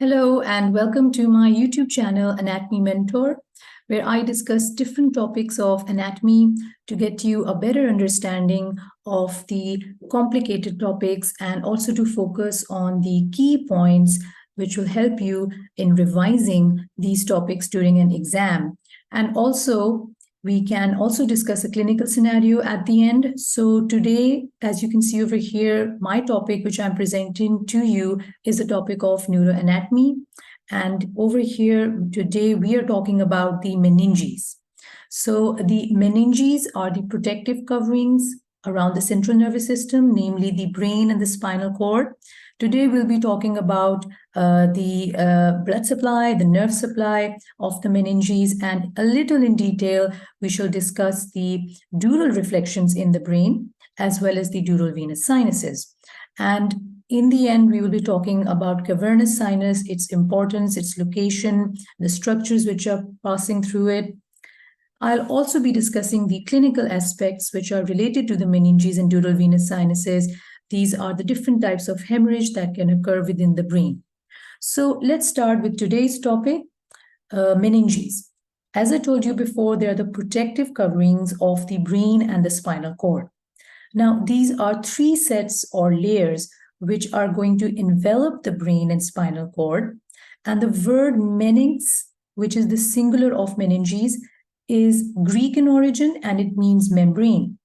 Hello and welcome to my YouTube channel AnatomyMentor, where I discuss different topics of anatomy to get you a better understanding of the complicated topics and also to focus on the key points which will help you in revising these topics during an exam. And also, we can also discuss a clinical scenario at the end. So today, as you can see over here, my topic, which I'm presenting to you, is the topic of neuroanatomy. And over here today, we are talking about the meninges. So the meninges are the protective coverings around the central nervous system, namely the brain and the spinal cord. Today, we'll be talking about the blood supply, the nerve supply of the meninges, and a little in detail, we shall discuss the dural reflections in the brain, as well as the dural venous sinuses. And in the end, we will be talking about cavernous sinus, its importance, its location, the structures which are passing through it. I'll also be discussing the clinical aspects which are related to the meninges and dural venous sinuses. These are the different types of hemorrhage that can occur within the brain. So let's start with today's topic, meninges. As I told you before, they are the protective coverings of the brain and the spinal cord. Now, these are three sets or layers which are going to envelop the brain and spinal cord. And the word meninx, which is the singular of meninges, is Greek in origin and it means membrane.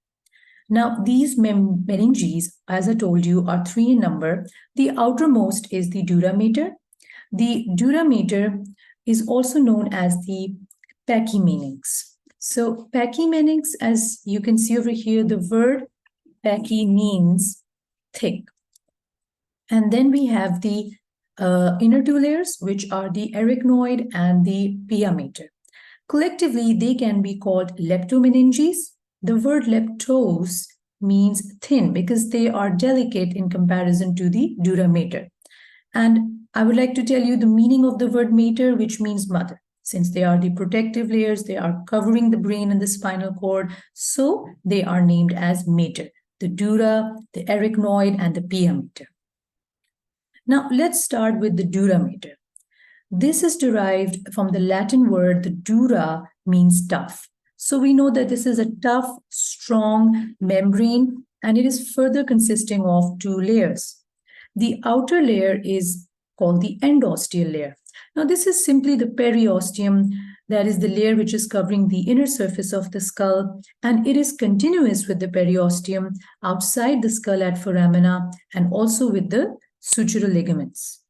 Now, these meninges, as I told you, are three in number. The outermost is the dura mater. The dura mater is also known as the pachymeninx. So pachymeninx, as you can see over here, the word pachy means thick. And then we have the inner two layers, which are the arachnoid and the pia mater. Collectively, they can be called leptomeninges. The word leptos means thin because they are delicate in comparison to the dura mater. And I would like to tell you the meaning of the word mater, which means mother. Since they are the protective layers, they are covering the brain and the spinal cord, so they are named as mater. The dura, the arachnoid, and the pia mater. Now, let's start with the dura mater. This is derived from the Latin word, the dura means tough. So we know that this is a tough, strong membrane, and it is further consisting of two layers. The outer layer is called the endosteal layer. Now, this is simply the periosteum, that is the layer which is covering the inner surface of the skull, and it is continuous with the periosteum outside the skull at foramina and also with the sutural ligaments.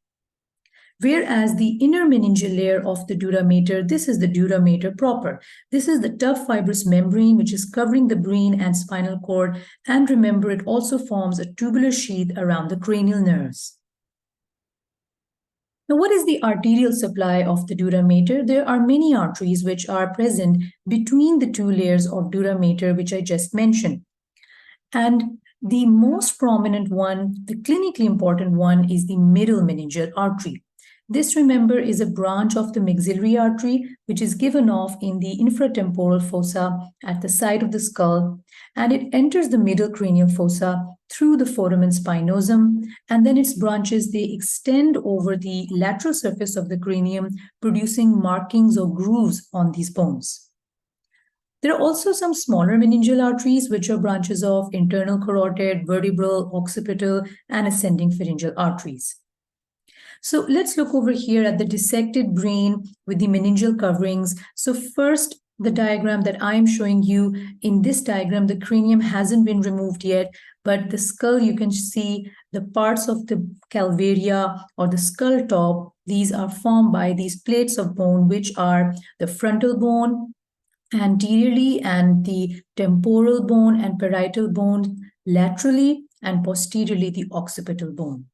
Whereas the inner meningeal layer of the dura mater, this is the dura mater proper. This is the tough fibrous membrane which is covering the brain and spinal cord, and remember it also forms a tubular sheath around the cranial nerves. Now, what is the arterial supply of the dura mater? There are many arteries which are present between the two layers of dura mater which I just mentioned. And the most prominent one, the clinically important one, is the middle meningeal artery. This, remember, is a branch of the maxillary artery, which is given off in the infratemporal fossa at the side of the skull, and it enters the middle cranial fossa through the foramen spinosum, and then its branches, they extend over the lateral surface of the cranium, producing markings or grooves on these bones. There are also some smaller meningeal arteries, which are branches of internal carotid, vertebral, occipital, and ascending pharyngeal arteries. So let's look over here at the dissected brain with the meningeal coverings. So first, the diagram that I'm showing you, in this diagram, the cranium hasn't been removed yet, but the skull, you can see the parts of the calvaria or the skull top. These are formed by these plates of bone, which are the frontal bone anteriorly and the temporal bone and parietal bone laterally, and posteriorly the occipital bone.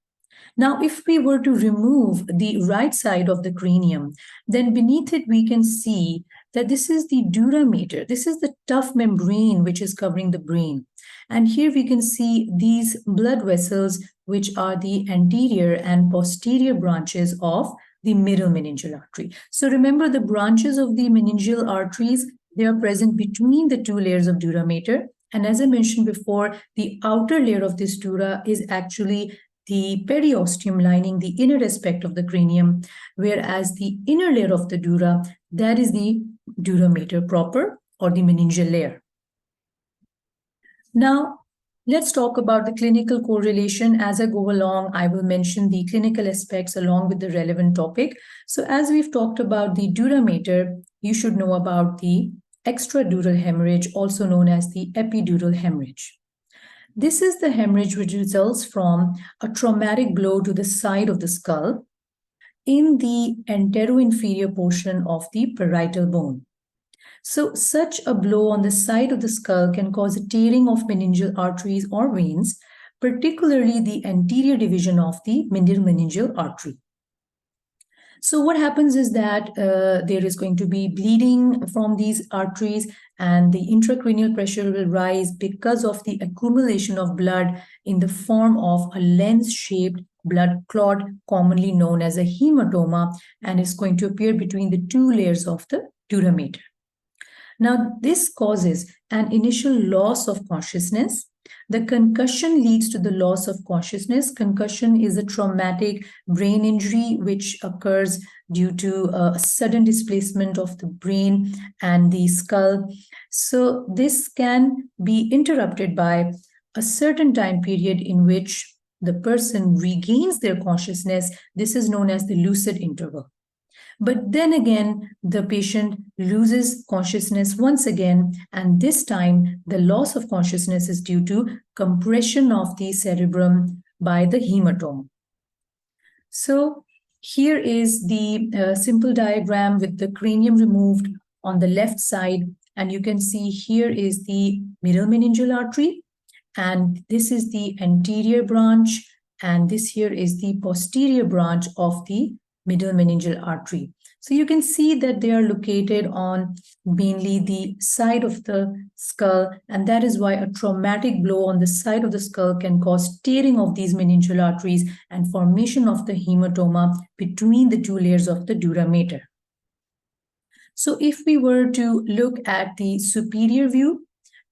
Now, if we were to remove the right side of the cranium, then beneath it we can see that this is the dura mater. This is the tough membrane which is covering the brain. And here we can see these blood vessels, which are the anterior and posterior branches of the middle meningeal artery. So remember, the branches of the meningeal arteries, they are present between the two layers of dura mater. And as I mentioned before, the outer layer of this dura is actually the periosteum lining the inner aspect of the cranium, whereas the inner layer of the dura, that is the dura mater proper, or the meningeal layer. Now, let's talk about the clinical correlation. As I go along, I will mention the clinical aspects along with the relevant topic. So as we've talked about the dura mater, you should know about the extradural hemorrhage, also known as the epidural hemorrhage. This is the hemorrhage which results from a traumatic blow to the side of the skull in the anteroinferior portion of the parietal bone. So such a blow on the side of the skull can cause a tearing of meningeal arteries or veins, particularly the anterior division of the middle meningeal artery. So what happens is that there is going to be bleeding from these arteries, and the intracranial pressure will rise because of the accumulation of blood in the form of a lens-shaped blood clot, commonly known as a hematoma, and is going to appear between the two layers of the dura mater. Now, this causes an initial loss of consciousness. The concussion leads to the loss of consciousness. Concussion is a traumatic brain injury which occurs due to a sudden displacement of the brain and the skull. So this can be interrupted by a certain time period in which the person regains their consciousness. This is known as the lucid interval. But then again, the patient loses consciousness once again, and this time the loss of consciousness is due to compression of the cerebrum by the hematoma. So here is the simple diagram with the cranium removed on the left side, and you can see here is the middle meningeal artery, and this is the anterior branch, and this here is the posterior branch of the middle meningeal artery. So you can see that they are located on mainly the side of the skull, and that is why a traumatic blow on the side of the skull can cause tearing of these meningeal arteries and formation of the hematoma between the two layers of the dura mater. So if we were to look at the superior view,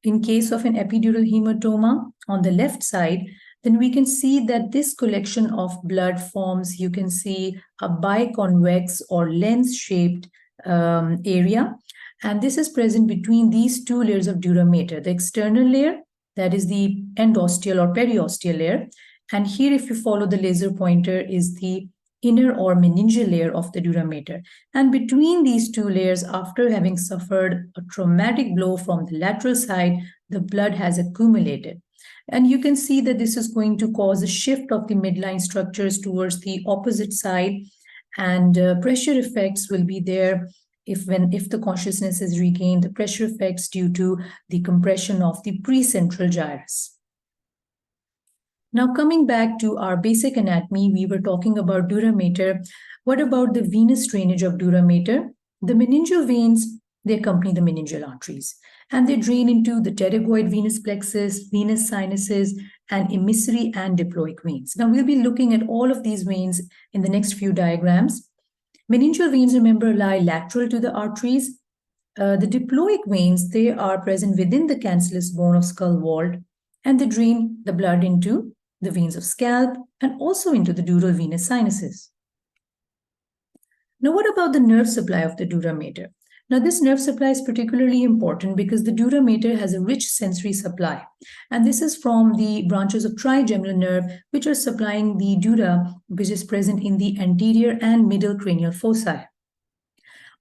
in case of an epidural hematoma on the left side, then we can see that this collection of blood forms, you can see a biconvex or lens-shaped area. And this is present between these two layers of dura mater. The external layer, that is the endosteal or periosteal layer. And here, if you follow the laser pointer, is the inner or meningeal layer of the dura mater. And between these two layers, after having suffered a traumatic blow from the lateral side, the blood has accumulated. And you can see that this is going to cause a shift of the midline structures towards the opposite side, and pressure effects will be there if the consciousness is regained, the pressure effects due to the compression of the precentral gyrus. Now, coming back to our basic anatomy, we were talking about dura mater. What about the venous drainage of dura mater? The meningeal veins, they accompany the meningeal arteries, and they drain into the pterygoid venous plexus, venous sinuses, and emissary and diploic veins. Now, we'll be looking at all of these veins in the next few diagrams. Meningeal veins, remember, lie lateral to the arteries. The diploic veins, they are present within the cancellous bone of skull vault, and they drain the blood into the veins of scalp and also into the dural venous sinuses. Now, what about the nerve supply of the dura mater? Now, this nerve supply is particularly important because the dura mater has a rich sensory supply, and this is from the branches of trigeminal nerve, which are supplying the dura, which is present in the anterior and middle cranial foci.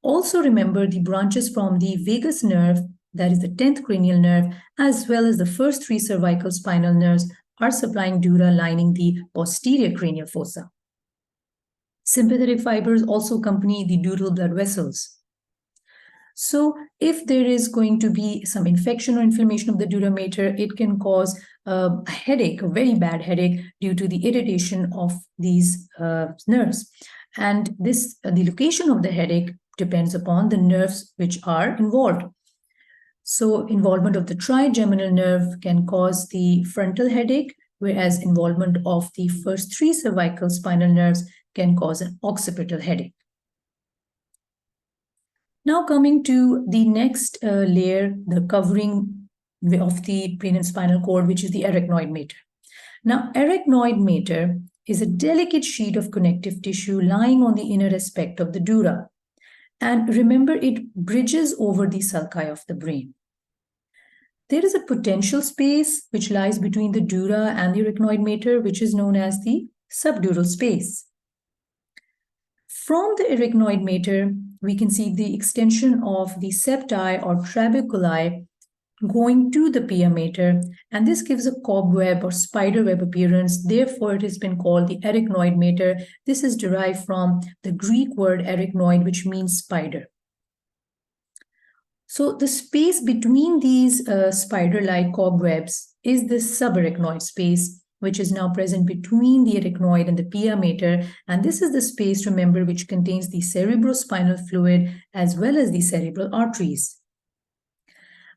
Also remember the branches from the vagus nerve, that is the 10th cranial nerve, as well as the first three cervical spinal nerves are supplying dura lining the posterior cranial fossa. Sympathetic fibers also accompany the dural blood vessels. So if there is going to be some infection or inflammation of the dura mater, it can cause a headache, a very bad headache, due to the irritation of these nerves. And this, the location of the headache depends upon the nerves which are involved. So involvement of the trigeminal nerve can cause the frontal headache, whereas involvement of the first three cervical spinal nerves can cause an occipital headache. Now coming to the next layer, the covering of the brain and spinal cord, which is the arachnoid mater. Now, arachnoid mater is a delicate sheet of connective tissue lying on the inner aspect of the dura. And remember, it bridges over the sulci of the brain. There is a potential space which lies between the dura and the arachnoid mater, which is known as the subdural space. From the arachnoid mater, we can see the extension of the septi or trabeculi going to the pia mater, and this gives a cobweb or spiderweb appearance. Therefore, it has been called the arachnoid mater. This is derived from the Greek word arachnoid, which means spider. So the space between these spider-like cobwebs is the subarachnoid space, which is now present between the arachnoid and the pia mater. And this is the space, remember, which contains the cerebrospinal fluid as well as the cerebral arteries.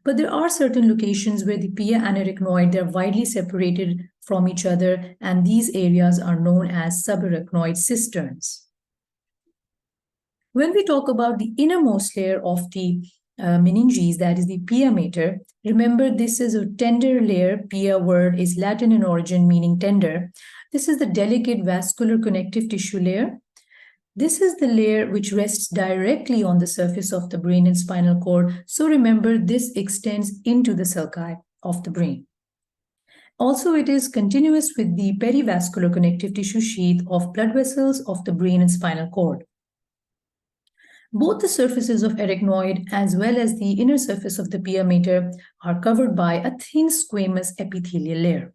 But there are certain locations where the pia and arachnoid, they're widely separated from each other, and these areas are known as subarachnoid cisterns. When we talk about the innermost layer of the meninges, that is the pia mater, remember this is a tender layer. Pia word is Latin in origin, meaning tender. This is the delicate vascular connective tissue layer. This is the layer which rests directly on the surface of the brain and spinal cord. So remember, this extends into the sulci of the brain. Also, it is continuous with the perivascular connective tissue sheath of blood vessels of the brain and spinal cord. Both the surfaces of arachnoid as well as the inner surface of the pia mater are covered by a thin squamous epithelial layer.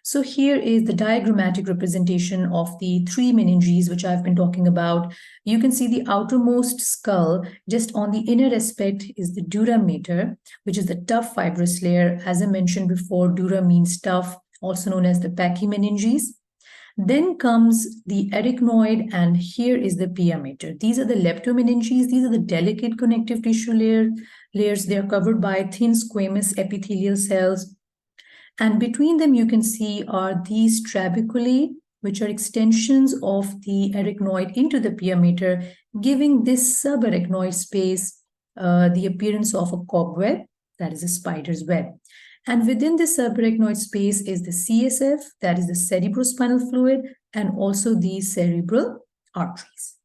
So here is the diagrammatic representation of the three meninges which I've been talking about. You can see the outermost skull. Just on the inner aspect is the dura mater, which is the tough fibrous layer. As I mentioned before, dura means tough, also known as the pachymeninges. Then comes the arachnoid, and here is the pia mater. These are the leptomeninges. These are the delicate connective tissue layers. They are covered by thin squamous epithelial cells. And between them, you can see are these trabeculae, which are extensions of the arachnoid into the pia mater, giving this subarachnoid space the appearance of a cobweb, that is a spider's web. And within this subarachnoid space is the CSF, that is the cerebrospinal fluid, and also the cerebral arteries.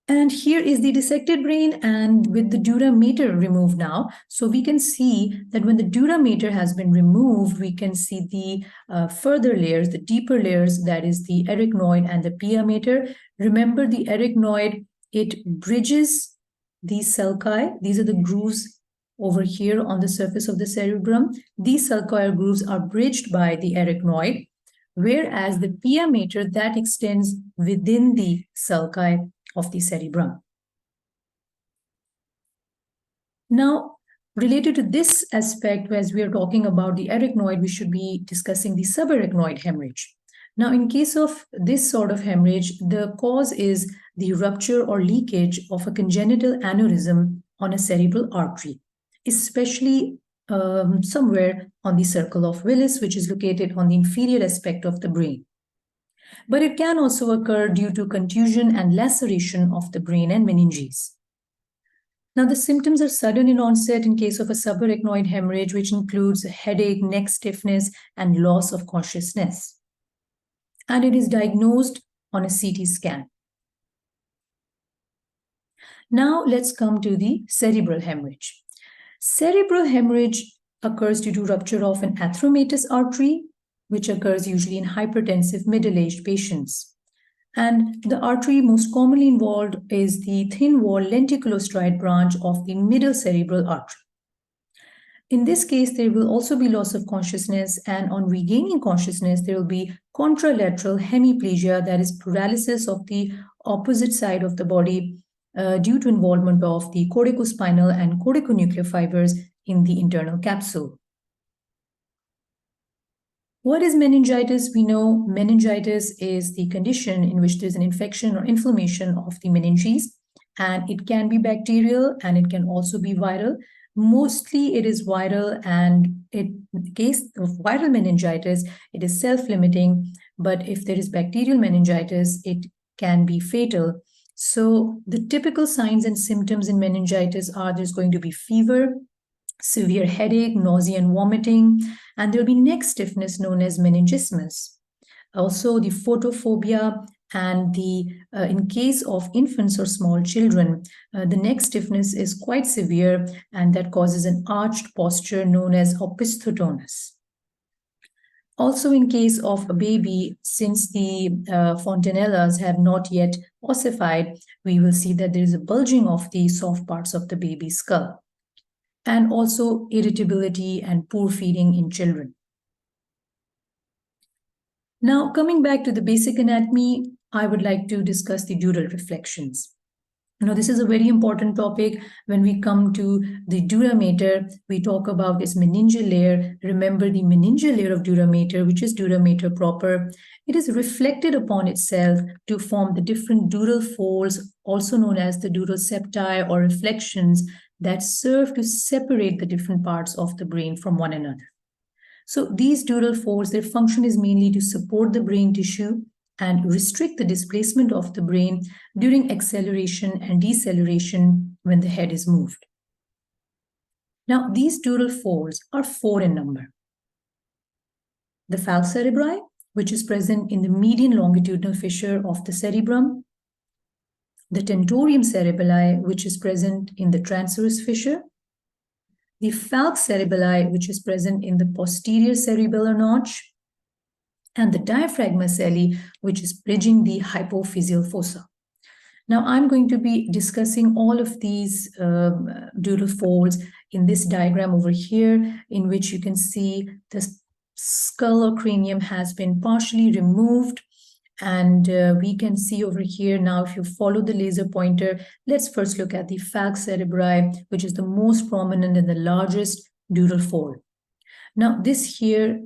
And here is the dissected brain, and with the dura mater removed now. So we can see that when the dura mater has been removed, we can see the further layers, the deeper layers, that is the arachnoid and the pia mater. Remember, the arachnoid, it bridges these sulci. These are the grooves over here on the surface of the cerebrum. These sulci or grooves are bridged by the arachnoid, whereas the pia mater, that extends within the sulci of the cerebrum. Now, related to this aspect, as we are talking about the arachnoid, we should be discussing the subarachnoid hemorrhage. Now, in case of this sort of hemorrhage, the cause is the rupture or leakage of a congenital aneurysm on a cerebral artery, especially somewhere on the circle of Willis, which is located on the inferior aspect of the brain. But it can also occur due to contusion and laceration of the brain and meninges. Now, the symptoms are sudden in onset in case of a subarachnoid hemorrhage, which includes headache, neck stiffness, and loss of consciousness. And it is diagnosed on a CT scan. Now, let's come to the cerebral hemorrhage. Cerebral hemorrhage occurs due to rupture of an atheromatous artery, which occurs usually in hypertensive middle-aged patients. And the artery most commonly involved is the thin-walled lenticulostriate branch of the middle cerebral artery. In this case, there will also be loss of consciousness, and on regaining consciousness, there will be contralateral hemiplegia, that is paralysis of the opposite side of the body due to involvement of the corticospinal and corticonuclear fibers in the internal capsule. What is meningitis? We know meningitis is the condition in which there's an infection or inflammation of the meninges, and it can be bacterial and it can also be viral. Mostly it is viral, and in the case of viral meningitis, it is self-limiting, but if there is bacterial meningitis, it can be fatal. So the typical signs and symptoms in meningitis are there's going to be fever, severe headache, nausea and vomiting, and there will be neck stiffness known as meningismus. Also, the photophobia and the in case of infants or small children, the neck stiffness is quite severe and that causes an arched posture known as opisthotonus. Also, in case of a baby, since the fontanellas have not yet ossified, we will see that there is a bulging of the soft parts of the baby's skull, and also irritability and poor feeding in children. Now, coming back to the basic anatomy, I would like to discuss the dural reflections. Now, this is a very important topic. When we come to the dura mater, we talk about its meningeal layer. Remember the meningeal layer of dura mater, which is dura mater proper. It is reflected upon itself to form the different dural folds, also known as the dural septi or reflections, that serve to separate the different parts of the brain from one another. So these dural folds, their function is mainly to support the brain tissue and restrict the displacement of the brain during acceleration and deceleration when the head is moved. Now, these dural folds are 4 in number. The falx cerebri, which is present in the median longitudinal fissure of the cerebrum. The tentorium cerebelli, which is present in the transverse fissure. The falx cerebelli, which is present in the posterior cerebellar notch, and the diaphragma celli, which is bridging the hypophyseal fossa. Now, I'm going to be discussing all of these dural folds in this diagram over here, in which you can see the skull or cranium has been partially removed. And we can see over here now, if you follow the laser pointer, let's first look at the falx cerebri, which is the most prominent and the largest dural fold. Now, this here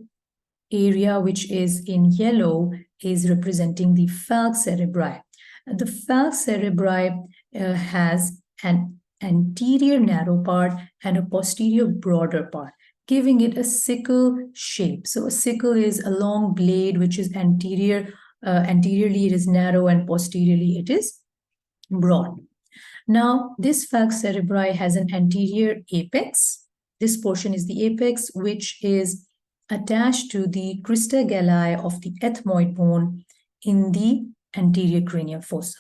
area, which is in yellow, is representing the falx cerebri. The falx cerebri has an anterior narrow part and a posterior broader part, giving it a sickle shape. So a sickle is a long blade which is anterior. Anteriorly it is narrow and posteriorly it is broad. Now, this falx cerebri has an anterior apex. This portion is the apex, which is attached to the crista galli of the ethmoid bone in the anterior cranial fossa.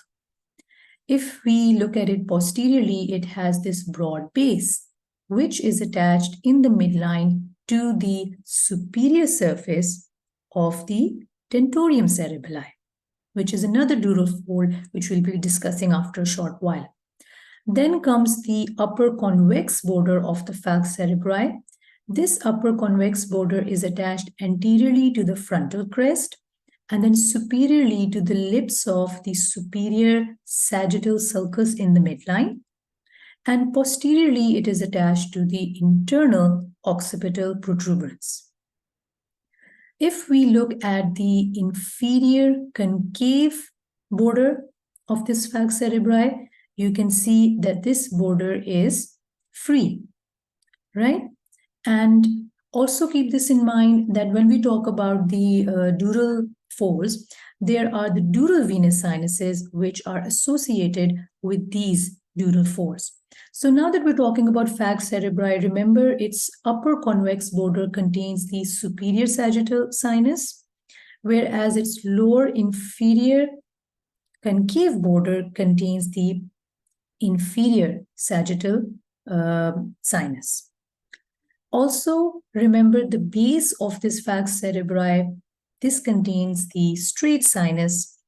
If we look at it posteriorly, it has this broad base, which is attached in the midline to the superior surface of the tentorium cerebelli, which is another dural fold, which we'll be discussing after a short while. Then comes the upper convex border of the falx cerebri. This upper convex border is attached anteriorly to the frontal crest and then superiorly to the lips of the superior sagittal sulcus in the midline. And posteriorly, it is attached to the internal occipital protuberance. If we look at the inferior concave border of this falx cerebri, you can see that this border is free, right? And also keep this in mind that when we talk about the dural folds, there are the dural venous sinuses which are associated with these dural folds. So now that we're talking about falx cerebri, remember its upper convex border contains the superior sagittal sinus, whereas its lower inferior concave border contains the inferior sagittal sinus. Also, remember the base of this falx cerebri, this contains the straight sinus,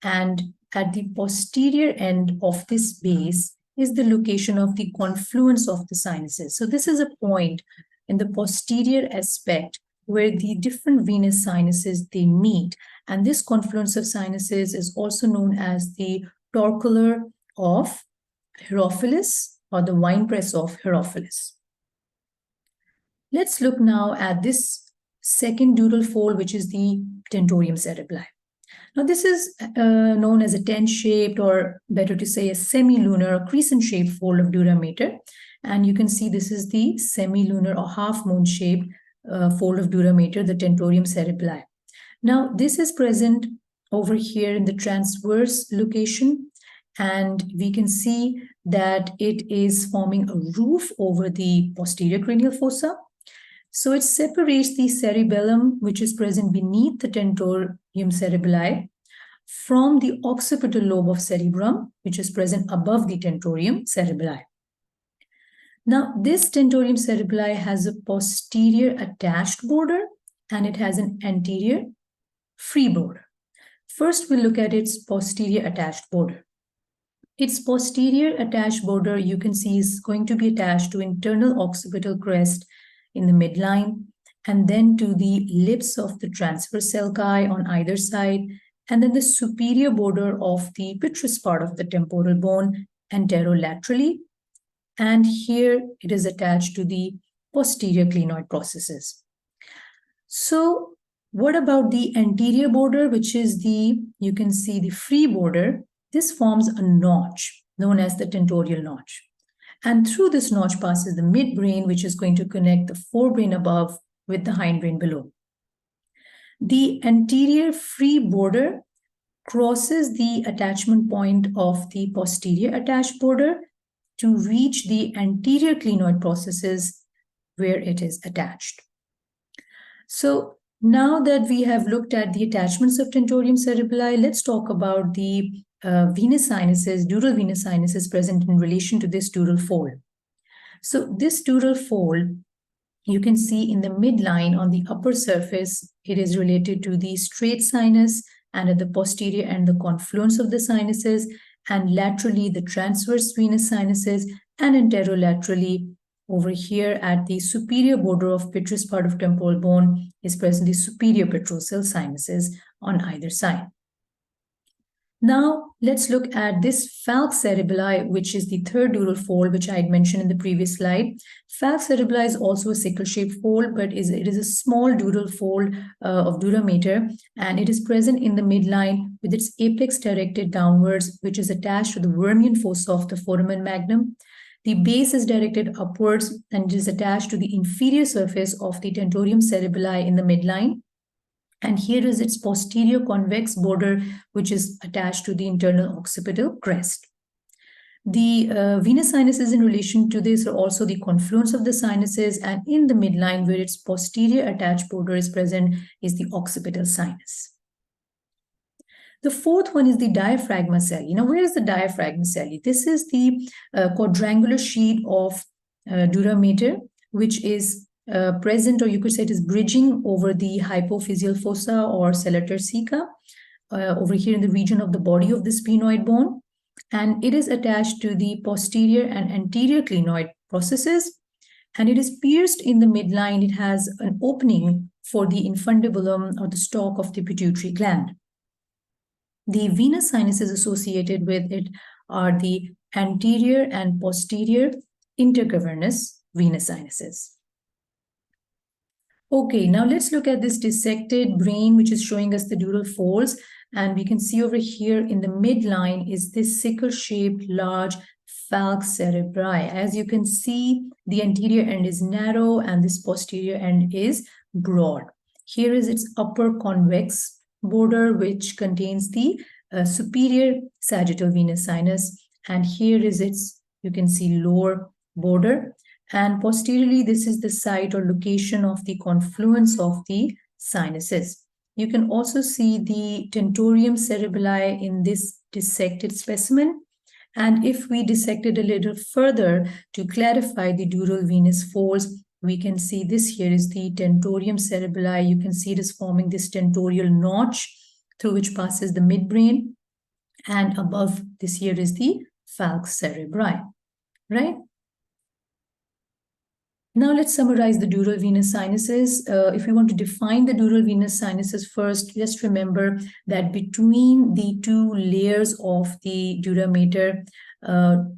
and at the posterior end of this base is the location of the confluence of the sinuses. So this is a point in the posterior aspect where the different venous sinuses, they meet. And this confluence of sinuses is also known as the torcular of Herophilus or the winepress of Herophilus. Let's look now at this second dural fold, which is the tentorium cerebelli. Now, this is known as a tent-shaped, or better to say a semi-lunar or crescent-shaped fold of dura mater. And you can see this is the semi-lunar or half-moon-shaped fold of dura mater, the tentorium cerebelli. Now, this is present over here in the transverse location, and we can see that it is forming a roof over the posterior cranial fossa. So it separates the cerebellum, which is present beneath the tentorium cerebelli, from the occipital lobe of cerebrum, which is present above the tentorium cerebelli. Now, this tentorium cerebelli has a posterior attached border and it has an anterior free border. First, we'll look at its posterior attached border. Its posterior attached border, you can see, is going to be attached to internal occipital crest in the midline, and then to the lips of the transverse sulci on either side, and then the superior border of the vitreous part of the temporal bone anterolaterally. And here it is attached to the posterior clinoid processes. So what about the anterior border, which is the, you can see the free border? This forms a notch known as the tentorial notch. And through this notch passes the midbrain, which is going to connect the forebrain above with the hindbrain below. The anterior free border crosses the attachment point of the posterior attached border to reach the anterior clinoid processes where it is attached. So now that we have looked at the attachments of tentorium cerebelli, let's talk about the venous sinuses, dural venous sinuses present in relation to this dural fold. So this dural fold, you can see in the midline on the upper surface, it is related to the straight sinus, and at the posterior end, the confluence of the sinuses, and laterally the transverse venous sinuses, and anterolaterally over here at the superior border of vitreous part of temporal bone is present the superior petrosal sinuses on either side. Now, let's look at this falx cerebelli, which is the third dural fold, which I had mentioned in the previous slide. Falx cerebelli is also a sickle-shaped fold, but it is a small dural fold of durameter, and it is present in the midline with its apex directed downwards, which is attached to the Vermian fossa of the foramen magnum. The base is directed upwards and it is attached to the inferior surface of the tentorium cerebelli in the midline. And here is its posterior convex border, which is attached to the internal occipital crest. The venous sinuses in relation to this are also the confluence of the sinuses, and in the midline where its posterior attached border is present is the occipital sinus. The fourth one is the diaphragma celli. Now, where is the diaphragma celli? This is the quadrangular sheet of durameter, which is present, or you could say it is bridging over the hypophyseal fossa or sella turcica over here in the region of the body of the sphenoid bone. And it is attached to the posterior and anterior clinoid processes. And it is pierced in the midline. It has an opening for the infundibulum or the stalk of the pituitary gland. The venous sinuses associated with it are the anterior and posterior intercavernous venous sinuses. Okay, now let's look at this dissected brain, which is showing us the dural folds. And we can see over here in the midline is this sickle-shaped large falx cerebri. As you can see, the anterior end is narrow and this posterior end is broad. Here is its upper convex border, which contains the superior sagittal venous sinus. And here is its, you can see, lower border. And posteriorly, this is the site or location of the confluence of the sinuses. You can also see the tentorium cerebelli in this dissected specimen. And if we dissect it a little further to clarify the dural venous folds, we can see this here is the tentorium cerebelli. You can see it is forming this tentorial notch through which passes the midbrain. And above this here is the falx cerebri, right? Now let's summarize the dural venous sinuses. If we want to define the dural venous sinuses first, just remember that between the two layers of the durameter,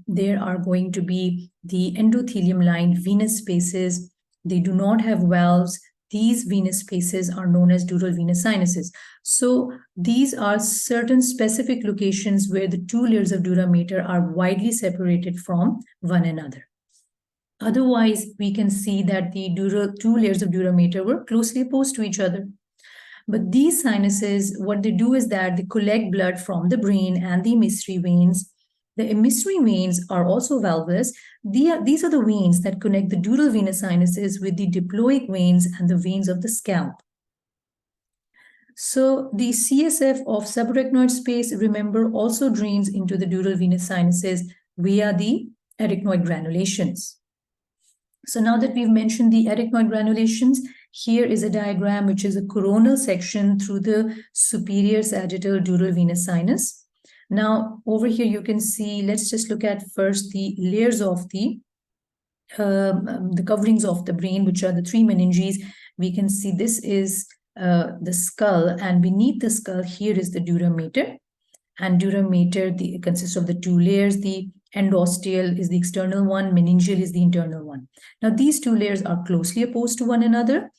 there are going to be the endothelium-lined venous spaces. They do not have valves. These venous spaces are known as dural venous sinuses. So these are certain specific locations where the two layers of durameter are widely separated from one another. Otherwise, we can see that the two layers of durameter were closely opposed to each other. But these sinuses, what they do is that they collect blood from the brain and the emissary veins, The emissary veins are also valvulus. These are the veins that connect the dural venous sinuses with the diploic veins and the veins of the scalp. So the CSF of subarachnoid space, remember, also drains into the dural venous sinuses via the arachnoid granulations. So now that we've mentioned the arachnoid granulations, here is a diagram which is a coronal section through the superior sagittal dural venous sinus. Now over here you can see, let's just look at first the layers of the coverings of the brain, which are the three meninges. We can see this is the skull, and beneath the skull here is the dura mater. And dura mater consists of the two layers. The endosteal is the external one, meningeal is the internal one. Now these two layers are closely opposed to one another,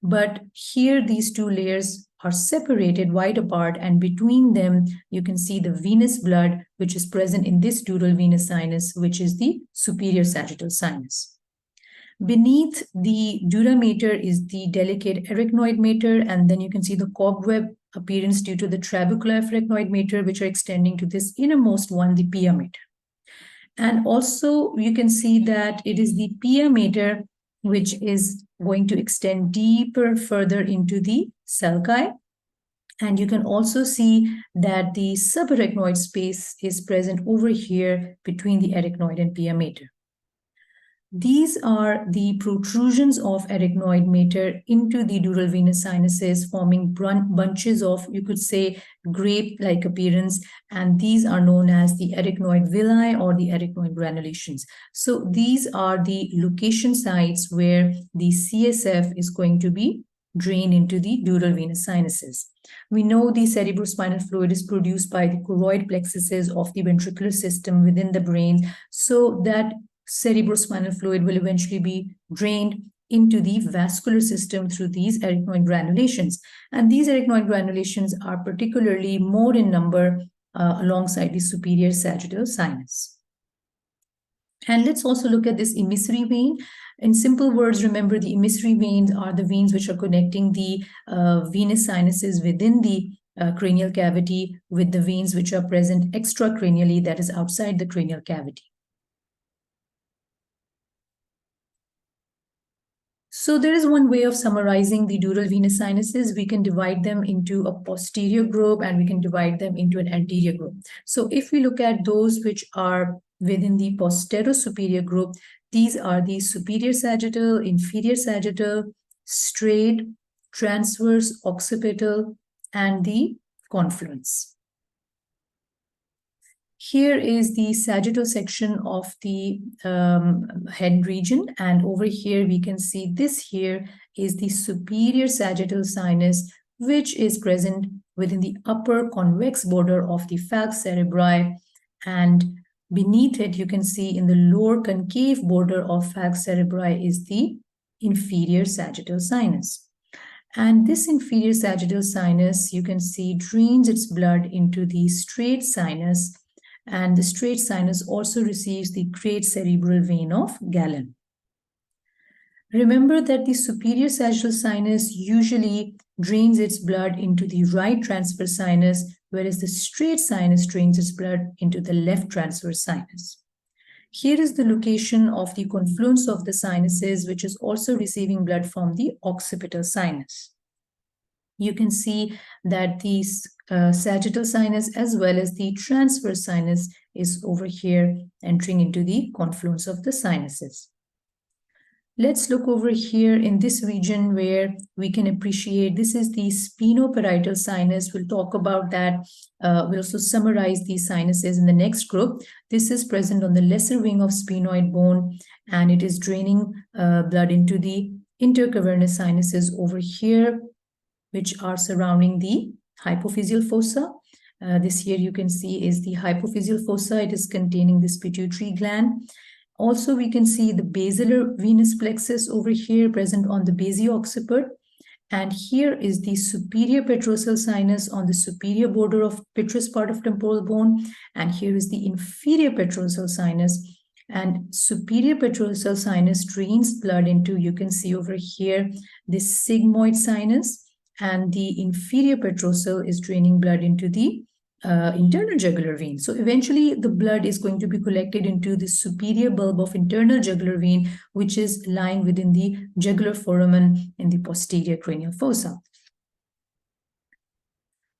but here these two layers are separated wide apart, and between them you can see the venous blood which is present in this dural venous sinus, which is the superior sagittal sinus. Beneath the dura mater is the delicate arachnoid mater, and then you can see the cobweb appearance due to the trabecular arachnoid mater, which are extending to this innermost one, the pia mater. And also you can see that it is the pia mater which is going to extend deeper further into the sulci. And you can also see that the subarachnoid space is present over here between the arachnoid and pia mater. These are the protrusions of arachnoid mater into the dural venous sinuses, forming bunches of, you could say, grape-like appearance, and these are known as the arachnoid villi or the arachnoid granulations. So these are the location sites where the CSF is going to be drained into the dural venous sinuses. We know the cerebrospinal fluid is produced by the choroid plexuses of the ventricular system within the brain, so that cerebrospinal fluid will eventually be drained into the vascular system through these arachnoid granulations. And these arachnoid granulations are particularly more in number alongside the superior sagittal sinus. And let's also look at this emissary vein. In simple words, remember the emissary veins are the veins which are connecting the venous sinuses within the cranial cavity with the veins which are present extracranially, that is outside the cranial cavity. So there is one way of summarizing the dural venous sinuses. We can divide them into a posterior group and we can divide them into an anterior group. So if we look at those which are within the posterior-superior group, these are the superior sagittal, inferior sagittal, straight, transverse, occipital, and the confluence. Here is the sagittal section of the head region, and over here we can see this here is the superior sagittal sinus, which is present within the upper convex border of the falx cerebri, and beneath it you can see in the lower concave border of falx cerebri is the inferior sagittal sinus. And this inferior sagittal sinus, you can see, drains its blood into the straight sinus, and the straight sinus also receives the great cerebral vein of Galen. Remember that the superior sagittal sinus usually drains its blood into the right transverse sinus, whereas the straight sinus drains its blood into the left transverse sinus. Here is the location of the confluence of the sinuses, which is also receiving blood from the occipital sinus. You can see that the sagittal sinus as well as the transverse sinus is over here entering into the confluence of the sinuses. Let's look over here in this region where we can appreciate this is the sphenoparietal sinus. We'll talk about that. We'll also summarize these sinuses in the next group. This is present on the lesser wing of sphenoid bone, and it is draining blood into the intercavernous sinuses over here, which are surrounding the hypophyseal fossa. This here you can see is the hypophyseal fossa. It is containing this pituitary gland. Also, we can see the basilar venous plexus over here present on the basio-occiput. And here is the superior petrosal sinus on the superior border of petrous part of temporal bone. And here is the inferior petrosal sinus. And superior petrosal sinus drains blood into, you can see over here, this sigmoid sinus. And the inferior petrosal is draining blood into the internal jugular vein. So eventually the blood is going to be collected into the superior bulb of internal jugular vein, which is lying within the jugular foramen in the posterior cranial fossa.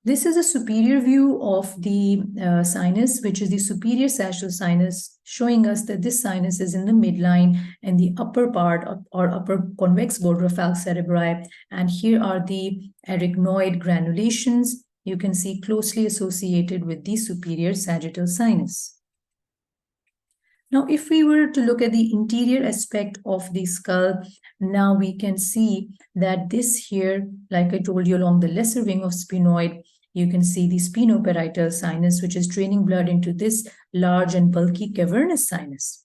This is a superior view of the sinus, which is the superior sagittal sinus, showing us that this sinus is in the midline and the upper part or upper convex border of falx cerebri. And here are the arachnoid granulations you can see closely associated with the superior sagittal sinus. Now, if we were to look at the interior aspect of the skull, now we can see that this here, like I told you, along the lesser wing of sphenoid, you can see the sphenoparietal sinus, which is draining blood into this large and bulky cavernous sinus.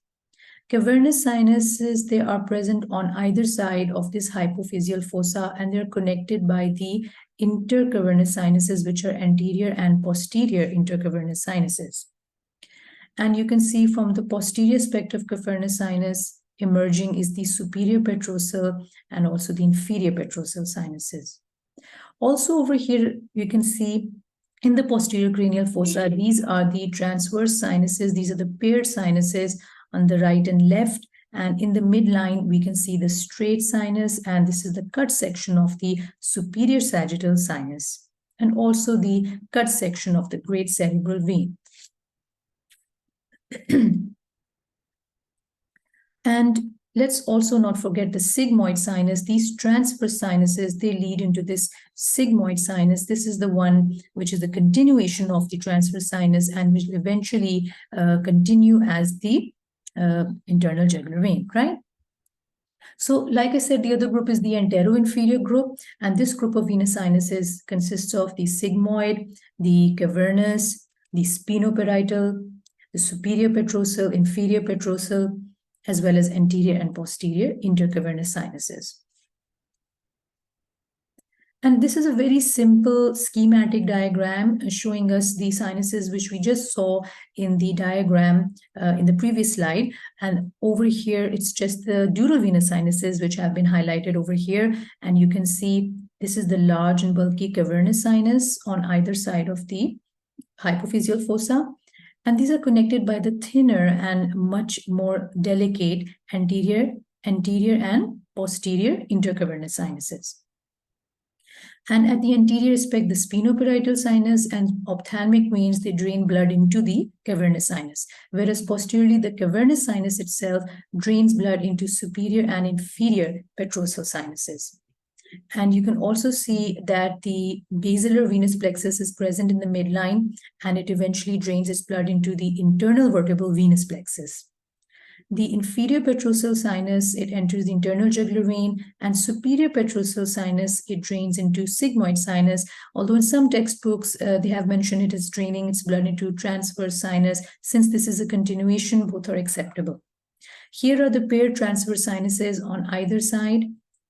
Cavernous sinuses, they are present on either side of this hypophyseal fossa, and they're connected by the intercavernous sinuses, which are anterior and posterior intercavernous sinuses. And you can see from the posterior aspect of cavernous sinus, emerging is the superior petrosal and also the inferior petrosal sinuses. Also over here, you can see in the posterior cranial fossa, these are the transverse sinuses. These are the paired sinuses on the right and left. And in the midline, we can see the straight sinus, and this is the cut section of the superior sagittal sinus, and also the cut section of the great cerebral vein. And let's also not forget the sigmoid sinus. These transverse sinuses, they lead into this sigmoid sinus. This is the one which is the continuation of the transverse sinus and which will eventually continue as the internal jugular vein, right? So like I said, the other group is the antero-inferior group, and this group of venous sinuses consists of the sigmoid, the cavernous, the sphenoparietal, the superior petrosal, inferior petrosal, as well as anterior and posterior intercavernous sinuses. And this is a very simple schematic diagram showing us the sinuses which we just saw in the diagram in the previous slide. And over here, it's just the dural venous sinuses which have been highlighted over here. And you can see this is the large and bulky cavernous sinus on either side of the hypophyseal fossa. And these are connected by the thinner and much more delicate anterior and posterior intercavernous sinuses. And at the anterior aspect, the sphenoparietal sinus and ophthalmic veins, they drain blood into the cavernous sinus, whereas posteriorly, the cavernous sinus itself drains blood into superior and inferior petrosal sinuses. And you can also see that the basilar venous plexus is present in the midline, and it eventually drains its blood into the internal vertebral venous plexus. The inferior petrosal sinus, it enters the internal jugular vein, and superior petrosal sinus, it drains into sigmoid sinus, although in some textbooks, they have mentioned it as draining its blood into transverse sinus. Since this is a continuation, both are acceptable. Here are the paired transverse sinuses on either side,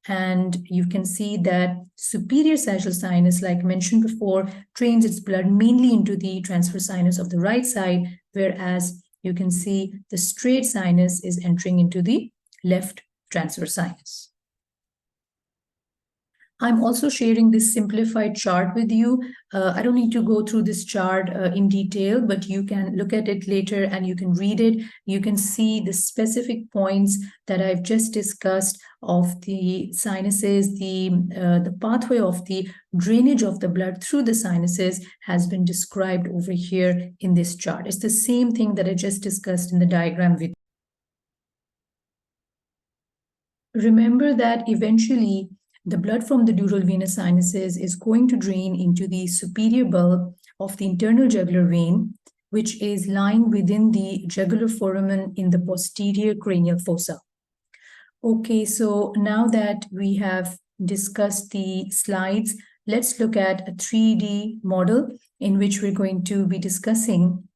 and you can see that superior sagittal sinus, like mentioned before, drains its blood mainly into the transverse sinus of the right side, whereas you can see the straight sinus is entering into the left transverse sinus. I'm also sharing this simplified chart with you. I don't need to go through this chart in detail, but you can look at it later and you can read it. You can see the specific points that I've just discussed of the sinuses. The pathway of the drainage of the blood through the sinuses has been described over here in this chart. It's the same thing that I just discussed in the diagram with you. Remember that eventually the blood from the dural venous sinuses is going to drain into the superior bulb of the internal jugular vein, which is lying within the jugular foramen in the posterior cranial fossa. Okay, so now that we have discussed the slides, let's look at a 3D model in which we're going to be discussing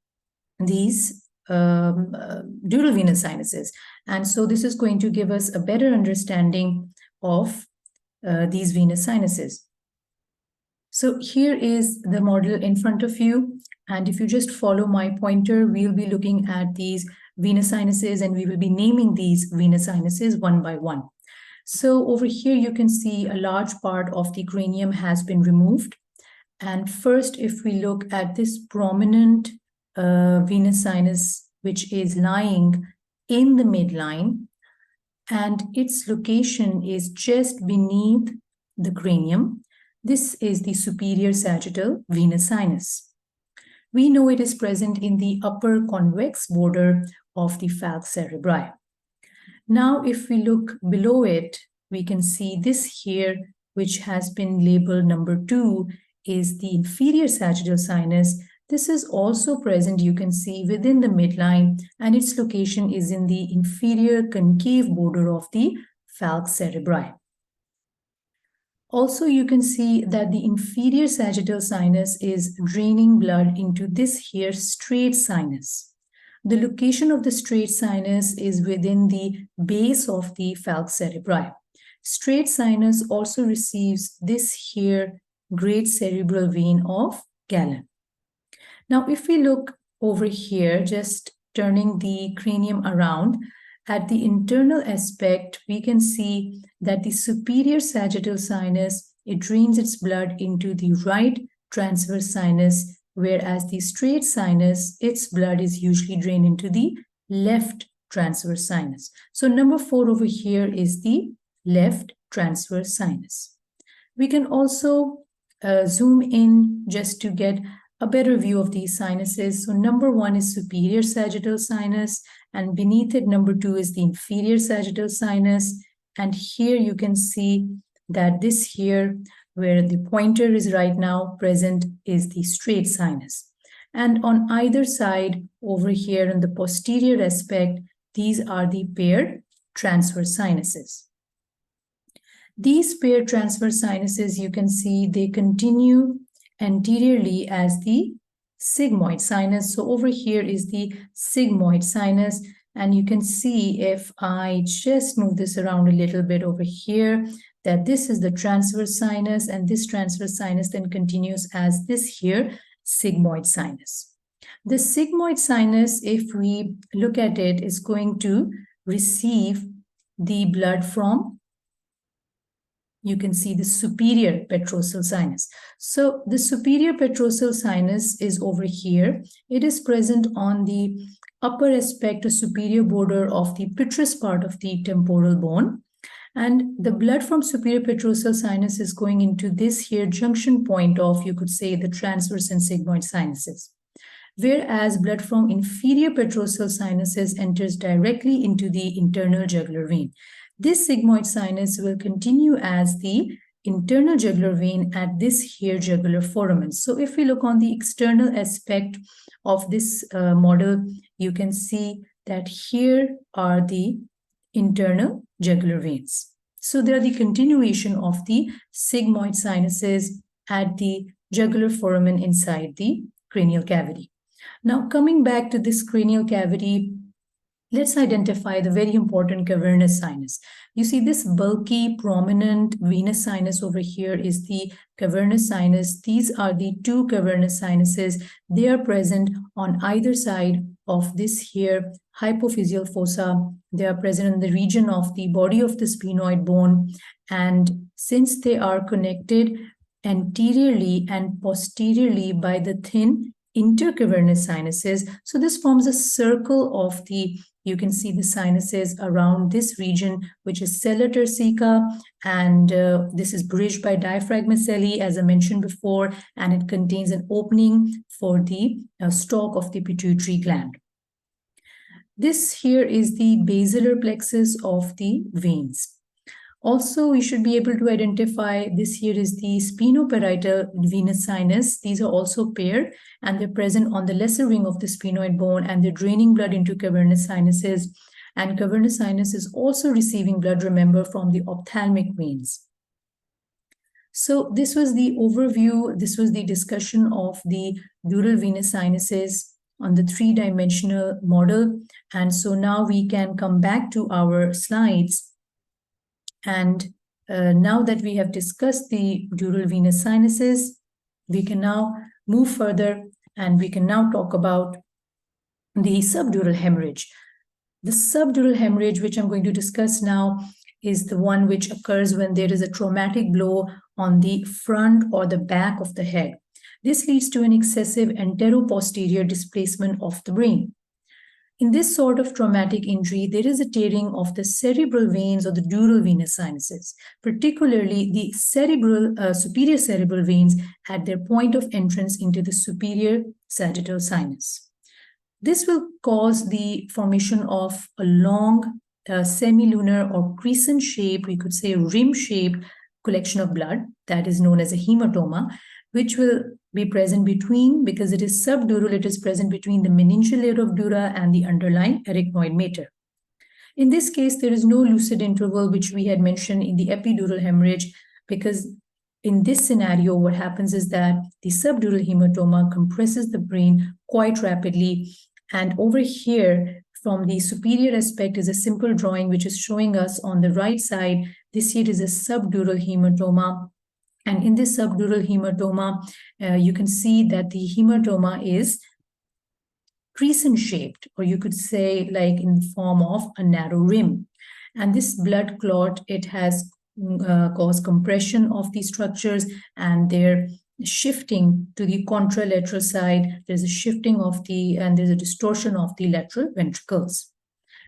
these dural venous sinuses. And so this is going to give us a better understanding of these venous sinuses. So here is the model in front of you. And if you just follow my pointer, we'll be looking at these venous sinuses and we will be naming these venous sinuses one by one. So over here, you can see a large part of the cranium has been removed. And first, if we look at this prominent venous sinus, which is lying in the midline, and its location is just beneath the cranium. This is the superior sagittal venous sinus. We know it is present in the upper convex border of the falx cerebri. Now, if we look below it, we can see this here, which has been labeled number 2, is the inferior sagittal sinus. This is also present, you can see, within the midline, and its location is in the inferior concave border of the falx cerebri. Also, you can see that the inferior sagittal sinus is draining blood into this here straight sinus. The location of the straight sinus is within the base of the falx cerebri. Straight sinus also receives this here great cerebral vein of Galen. Now, if we look over here, just turning the cranium around, at the internal aspect, we can see that the superior sagittal sinus, it drains its blood into the right transverse sinus, whereas the straight sinus, its blood is usually drained into the left transverse sinus. So number 4 over here is the left transverse sinus. We can also zoom in just to get a better view of these sinuses. So number 1 is superior sagittal sinus, and beneath it, number 2 is the inferior sagittal sinus. And here you can see that this here, where the pointer is right now present, is the straight sinus. And on either side, over here in the posterior aspect, these are the paired transverse sinuses. These paired transverse sinuses, you can see, they continue anteriorly as the sigmoid sinus. So over here is the sigmoid sinus, and you can see, if I just move this around a little bit over here, that this is the transverse sinus, and this transverse sinus then continues as this here sigmoid sinus. The sigmoid sinus, if we look at it, is going to receive the blood from, you can see, the superior petrosal sinus. So the superior petrosal sinus is over here. It is present on the upper aspect or superior border of the petrous part of the temporal bone. And the blood from superior petrosal sinus is going into this here junction point of, you could say, the transverse and sigmoid sinuses. Whereas blood from inferior petrosal sinuses enters directly into the internal jugular vein. This sigmoid sinus will continue as the internal jugular vein at this here jugular foramen. So if we look on the external aspect of this model, you can see that here are the internal jugular veins. So they are the continuation of the sigmoid sinuses at the jugular foramen inside the cranial cavity. Now, coming back to this cranial cavity, let's identify the very important cavernous sinus. You see this bulky, prominent venous sinus over here is the cavernous sinus. These are the 2 cavernous sinuses. They are present on either side of this here hypophyseal fossa. They are present in the region of the body of the sphenoid bone. And since they are connected anteriorly and posteriorly by the thin intercavernous sinuses, so this forms a circle of the, you can see the sinuses around this region, which is sella turcica, and this is bridged by diaphragma ocelli, as I mentioned before, and it contains an opening for the stalk of the pituitary gland. This here is the basilar plexus of the veins. Also, we should be able to identify this here is the sphenoparietal venous sinus. These are also paired, and they're present on the lesser wing of the sphenoid bone, and they're draining blood into cavernous sinuses. And cavernous sinus is also receiving blood, remember, from the ophthalmic veins. So this was the overview. This was the discussion of the dural venous sinuses on the 3-dimensional model. And so now we can come back to our slides. And now that we have discussed the dural venous sinuses, we can now move further, and we can now talk about the subdural hemorrhage. The subdural hemorrhage, which I'm going to discuss now, is the one which occurs when there is a traumatic blow on the front or the back of the head. This leads to an excessive anteroposterior displacement of the brain. In this sort of traumatic injury, there is a tearing of the cerebral veins or the dural venous sinuses, particularly the superior cerebral veins at their point of entrance into the superior sagittal sinus. This will cause the formation of a long semilunar or crescent-shaped, we could say a rim-shaped collection of blood that is known as a hematoma, which will be present between, because it is subdural, it is present between the meningeal layer of dura and the underlying arachnoid mater. In this case, there is no lucid interval, which we had mentioned in the epidural hemorrhage, because in this scenario, what happens is that the subdural hematoma compresses the brain quite rapidly. And over here, from the superior aspect, is a simple drawing which is showing us on the right side. This here is a subdural hematoma. And in this subdural hematoma, you can see that the hematoma is crescent-shaped, or you could say like in the form of a narrow rim. And this blood clot, it has caused compression of these structures, and they're shifting to the contralateral side. There's a shifting of and there's a distortion of the lateral ventricles.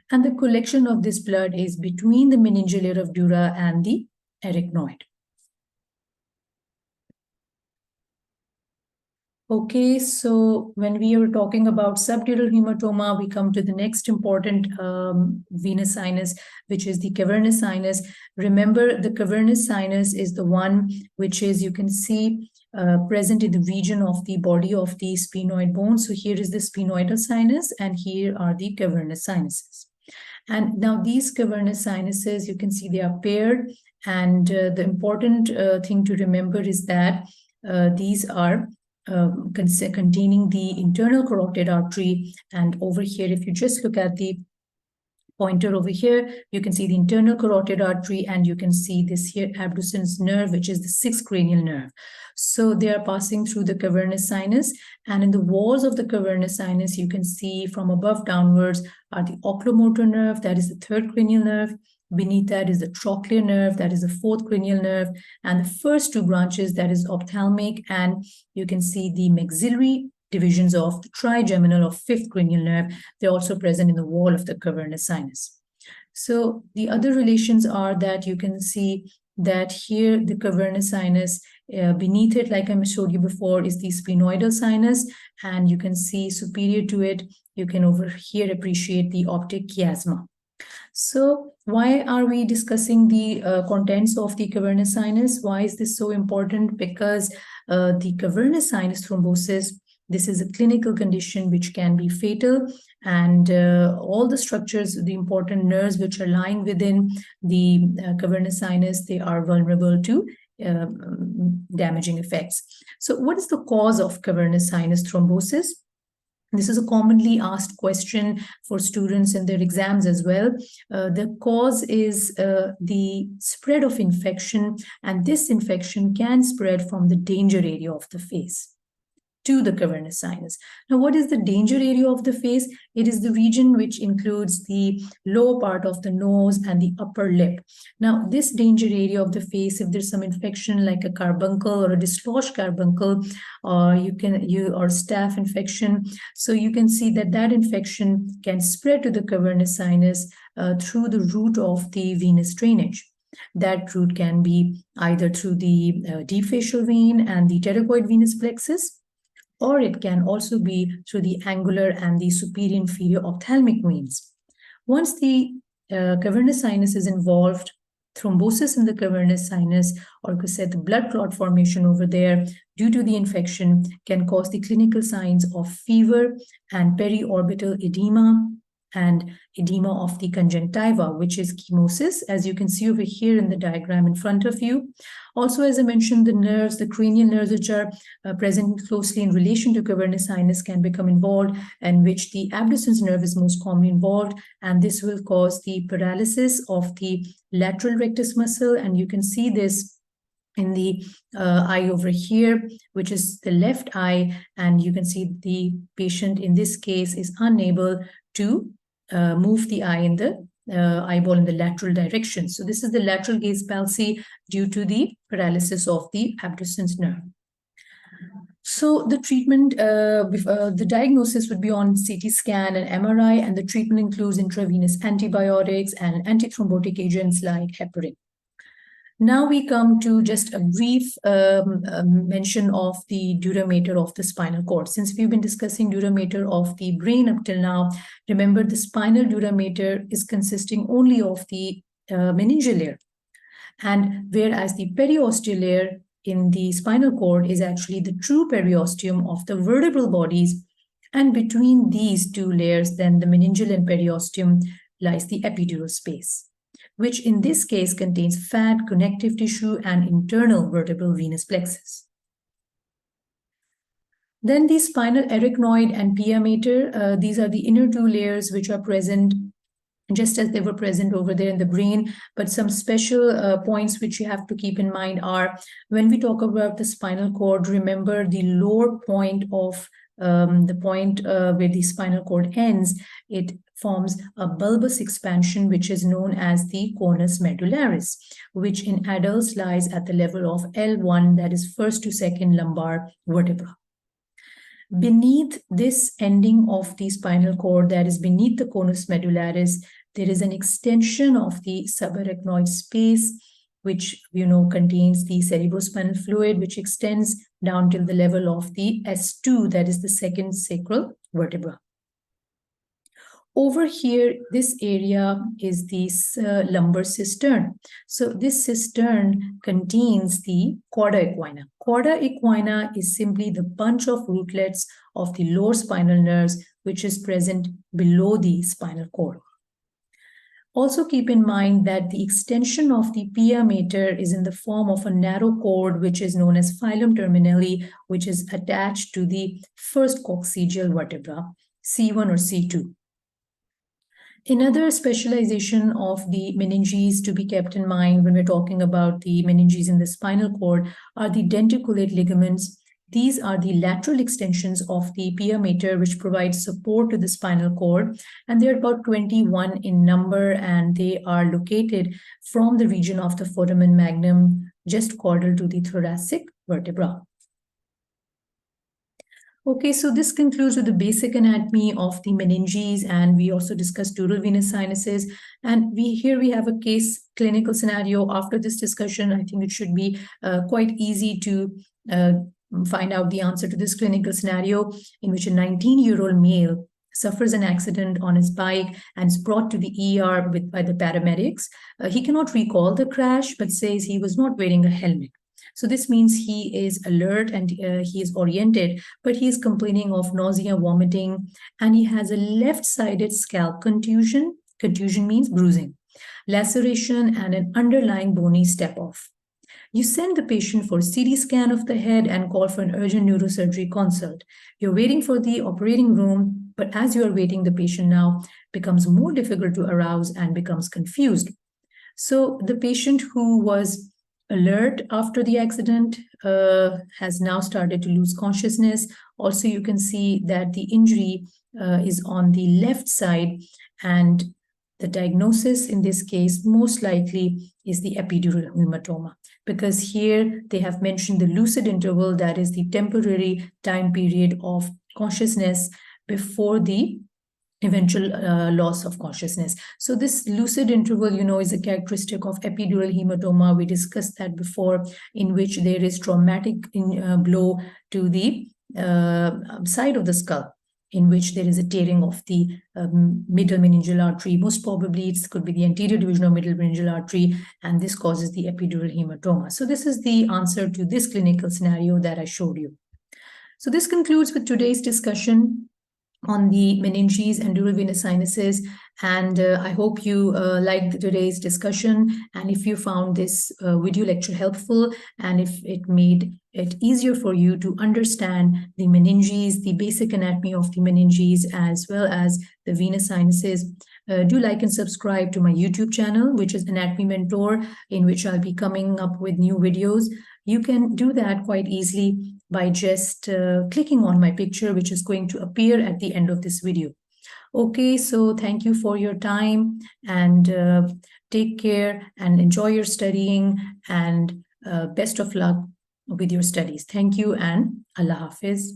And the collection of this blood is between the meningeal layer of dura and the arachnoid. Okay, so when we are talking about subdural hematoma, we come to the next important venous sinus, which is the cavernous sinus. Remember, the cavernous sinus is the one which is, you can see, present in the region of the body of the sphenoid bone. So here is the sphenoidal sinus, and here are the cavernous sinuses. And now these cavernous sinuses, you can see they are paired. And the important thing to remember is that these are containing the internal carotid artery. And over here, if you just look at the pointer over here, you can see the internal carotid artery, and you can see this here abducens nerve, which is the sixth cranial nerve. So they are passing through the cavernous sinus, and in the walls of the cavernous sinus, you can see from above downwards are the oculomotor nerve, that is the third cranial nerve. Beneath that is the trochlear nerve, that is the fourth cranial nerve, and the first two branches, that is ophthalmic, and you can see the maxillary divisions of the trigeminal or fifth cranial nerve. They're also present in the wall of the cavernous sinus. So the other relations are that you can see that here the cavernous sinus, beneath it, like I showed you before, is the sphenoidal sinus, and you can see superior to it, you can over here appreciate the optic chiasma. So why are we discussing the contents of the cavernous sinus? Why is this so important? Because the cavernous sinus thrombosis, this is a clinical condition which can be fatal, and all the structures, the important nerves which are lying within the cavernous sinus, they are vulnerable to damaging effects. So what is the cause of cavernous sinus thrombosis? This is a commonly asked question for students in their exams as well. The cause is the spread of infection, and this infection can spread from the danger area of the face to the cavernous sinus. Now, what is the danger area of the face? It is the region which includes the lower part of the nose and the upper lip. Now, this danger area of the face, if there's some infection like a carbuncle or a dislodged carbuncle, or or staph infection, so you can see that that infection can spread to the cavernous sinus through the route of the venous drainage. That route can be either through the deep facial vein and the pterygoid venous plexus, or it can also be through the angular and the superior inferior ophthalmic veins. Once the cavernous sinus is involved, thrombosis in the cavernous sinus, or you could say the blood clot formation over there due to the infection, can cause the clinical signs of fever and periorbital edema and edema of the conjunctiva, which is chemosis, as you can see over here in the diagram in front of you. Also, as I mentioned, the nerves, the cranial nerves, which are present closely in relation to cavernous sinus, can become involved, and which the abducens nerve is most commonly involved, and this will cause the paralysis of the lateral rectus muscle, and you can see this in the eye over here, which is the left eye, and you can see the patient in this case is unable to move the eye in the eyeball in the lateral direction. So this is the lateral gaze palsy due to the paralysis of the abducens nerve. So the treatment, the diagnosis would be on CT scan and MRI, and the treatment includes intravenous antibiotics and antithrombotic agents like heparin. Now we come to just a brief mention of the duramater of the spinal cord. Since we've been discussing duramater of the brain up till now, remember the spinal duramater is consisting only of the meningeal layer. And whereas the periosteal layer in the spinal cord is actually the true periosteum of the vertebral bodies. And between these two layers, then the meningeal and periosteum, lies the epidural space, which in this case contains fat, connective tissue, and internal vertebral venous plexus. Then the spinal arachnoid and pia mater, these are the inner two layers which are present just as they were present over there in the brain. But some special points which you have to keep in mind are, when we talk about the spinal cord, remember the lower point of the point where the spinal cord ends, it forms a bulbous expansion which is known as the conus medullaris, which in adults lies at the level of L1, that is first to second lumbar vertebra. Beneath this ending of the spinal cord, that is beneath the conus medullaris, there is an extension of the subarachnoid space, which contains the cerebrospinal fluid, which extends down till the level of the S2, that is the second sacral vertebra. Over here, this area is this lumbar cistern. So this cistern contains the chorda equina. Chorda equina is simply the bunch of rootlets of the lower spinal nerves, which is present below the spinal cord. Also keep in mind that the extension of the pia mater is in the form of a narrow cord, which is known as filum terminale, which is attached to the first coccygeal vertebra, C1 or C2. Another specialization of the meninges to be kept in mind when we're talking about the meninges in the spinal cord are the denticulate ligaments. These are the lateral extensions of the pia mater, which provide support to the spinal cord, and they're about 21 in number, and they are located from the region of the foramen magnum, just caudal to the thoracic vertebra. Okay, so this concludes with the basic anatomy of the meninges, and we also discussed dural venous sinuses. And here we have a case clinical scenario. After this discussion, I think it should be quite easy to find out the answer to this clinical scenario, in which a 19-year-old male suffers an accident on his bike and is brought to the ER by the paramedics. He cannot recall the crash, but says he was not wearing a helmet. So this means he is alert and he is oriented, but he is complaining of nausea, vomiting, and he has a left-sided scalp contusion. Contusion means bruising, laceration, and an underlying bony step-off. You send the patient for a CT scan of the head and call for an urgent neurosurgery consult. You're waiting for the operating room, but as you are waiting, the patient now becomes more difficult to arouse and becomes confused. So the patient who was alert after the accident has now started to lose consciousness. Also, you can see that the injury is on the left side, and the diagnosis in this case most likely is the epidural hematoma, because here they have mentioned the lucid interval, that is the temporary time period of consciousness before the eventual loss of consciousness. So this lucid interval, is a characteristic of epidural hematoma. We discussed that before, in which there is traumatic blow to the side of the skull, in which there is a tearing of the middle meningeal artery. Most probably it could be the anterior division of middle meningeal artery, and this causes the epidural hematoma. So this is the answer to this clinical scenario that I showed you. So this concludes with today's discussion on the meninges and dural venous sinuses, and I hope you liked today's discussion, and if you found this video lecture helpful, and if it made it easier for you to understand the meninges, the basic anatomy of the meninges, as well as the venous sinuses, do like and subscribe to my YouTube channel, which is AnatomyMentor, in which I'll be coming up with new videos. You can do that quite easily by just clicking on my picture, which is going to appear at the end of this video. Okay, so thank you for your time, and take care and enjoy your studying, and best of luck with your studies. Thank you and Allah Hafiz.